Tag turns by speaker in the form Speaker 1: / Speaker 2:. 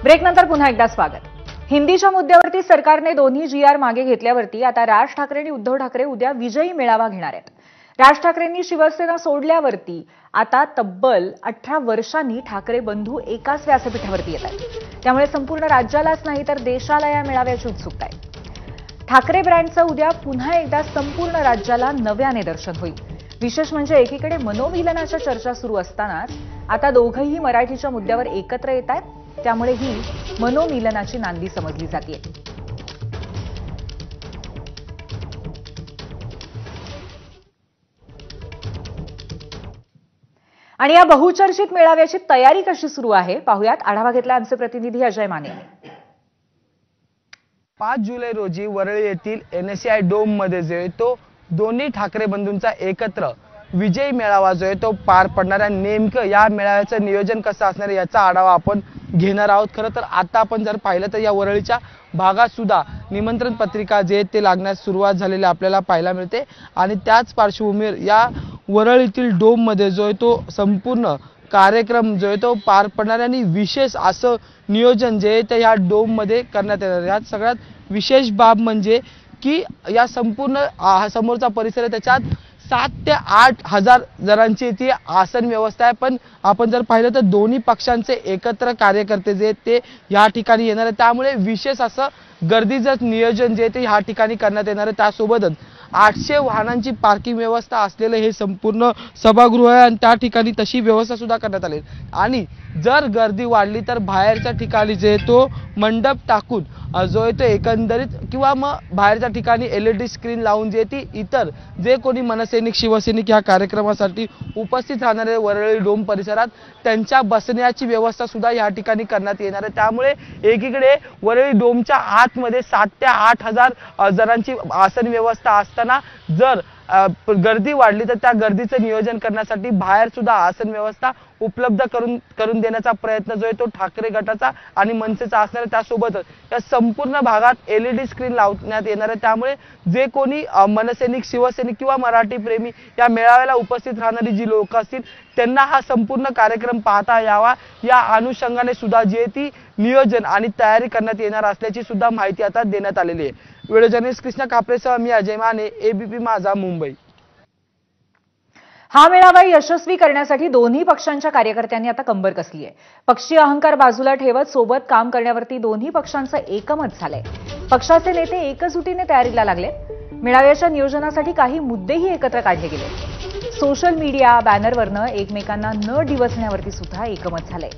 Speaker 1: ब्रेकनंतर पुन्हा एकदा स्वागत। हिंदीच्या मुद्द्यावरती सरकारने दोन्ही जीआर मागे घेतल्यावरती आता राज ठाकरे आणि उद्धव ठाकरे उद्या विजयी मेळावा घेणार आहेत। राज ठाकरेंनी शिवसेना सोडल्यावरती आता तब्बल 18 वर्षांनी ठाकरे बंधू एकाच व्यासपीठावरती येत आहेत। त्यामुळे संपूर्ण राज्यालाच नाही तर देशाला या मेळाव्याची उत्सुकता आहे। ठाकरे ब्रँडचं उद्या पुन्हा एकदा संपूर्ण राज्याला नव्याने दर्शन होईल। विशेष म्हणजे एकीकडे मनोमिलनाच्या चर्चा सुरू असतानाच आता दोघंही मराठीच्या मुद्द्यावर एकत्र येत आहेत। त्यामुळे ही मनोमिलनाची नांदी समजली जाते। आणि या बहुचर्चित मेळाव्याची तयारी कशी सुरू आहे पाहूयात। आढावा घेतला आमचे प्रतिनिधी अजय माने।
Speaker 2: 5 जुलै रोजी वरळी येथील NSCI डोम मध्ये जो आहे तो दोन्ही ठाकरे बंधूंचा एकत्र विजयी मेळावा जो आहे तो पार पडणार आहे। नेमकं या मेळाव्याचं नियोजन कसं असणार याचा आढावा आपण घेणार आहोत। खरं तर आता आपण जर पाहिलं तर या वरळीच्या भागात सुद्धा निमंत्रण पत्रिका जे ते लागण्यास सुरुवात झालेली आपल्याला पाहायला मिळते। आणि त्याच पार्श्वभूमीवर या वरळीतील डोम मध्ये जो आहे तो संपूर्ण कार्यक्रम जो आहे तो पार पडणार आणि विशेष असं नियोजन जे ते या डोम मध्ये करण्यात येणार। यात सगळ्यात विशेष बाब म्हणजे की या संपूर्ण समोरचा परिसर आहे त्याच्यात 7 ते 8 हजार जणांची ती आसन व्यवस्था आहे। पण आपण जर पाहिलं तर दोन्ही पक्षांचे एकत्र कार्यकर्ते जे ते या ठिकाणी येणार आहेत। त्यामुळे विशेष असं गर्दीचं नियोजन जे ते या ठिकाणी करण्यात येणार आहे। त्यासोबतच 800 वाहनांची पार्किंग व्यवस्था असलेलं हे संपूर्ण सभागृह आहे आणि त्या ठिकाणी तशी व्यवस्था सुद्धा करण्यात आली। आणि जर गर्दी वाढली तर बाहेरच्या ठिकाणी जे तो मंडप टाकून जो आहे तो एकंदरीत किंवा मग बाहेरच्या ठिकाणी LED स्क्रीन लावून जे ती इतर जे कोणी मनसैनिक शिवसैनिक या कार्यक्रमासाठी उपस्थित राहणारे वरळी डोम परिसरात त्यांच्या बसण्याची व्यवस्था सुद्धा या ठिकाणी करण्यात येणार आहे। त्यामुळे एकीकडे वरळी डोमच्या आतमध्ये 7 ते 8 हजार जणांची आसन व्यवस्था असताना जर गर्दी वाढली तर त्या गर्दीचं नियोजन करण्यासाठी बाहेर सुद्धा आसन व्यवस्था उपलब्ध करून देण्याचा प्रयत्न जो आहे तो ठाकरे गटाचा आणि मनसेचा असणार आहे। त्यासोबतच या संपूर्ण भागात LED स्क्रीन लावण्यात येणार आहे। त्यामुळे जे कोणी मनसैनिक शिवसैनिक किंवा मराठी प्रेमी या मेळाव्याला उपस्थित राहणारी जी लोक असतील त्यांना हा संपूर्ण कार्यक्रम पाहता यावा या अनुषंगाने सुद्धा जे ती नियोजन आणि तयारी करण्यात येणार असल्याची सुद्धा माहिती आता देण्यात आलेली आहे। व्हिडिओ जर्नलिस्ट कृष्णा कापरेसह मी अजय माने, ABP माझा, मुंबई।
Speaker 1: हा मेळावा यशस्वी करण्यासाठी दोन्ही पक्षांच्या कार्यकर्त्यांनी आता कंबर कसली आहे। पक्षीय अहंकार बाजूला ठेवत सोबत काम करण्यावरती दोन्ही पक्षांचं एकमत झालंय। पक्षाचे नेते एकजुटीने तयारीला लागले। मेळाव्याच्या नियोजनासाठी काही मुद्देही एकत्र काढले गेले। सोशल मीडिया बॅनरवरनं एकमेकांना न डिवचण्यावरती सुद्धा एकमत झालंय।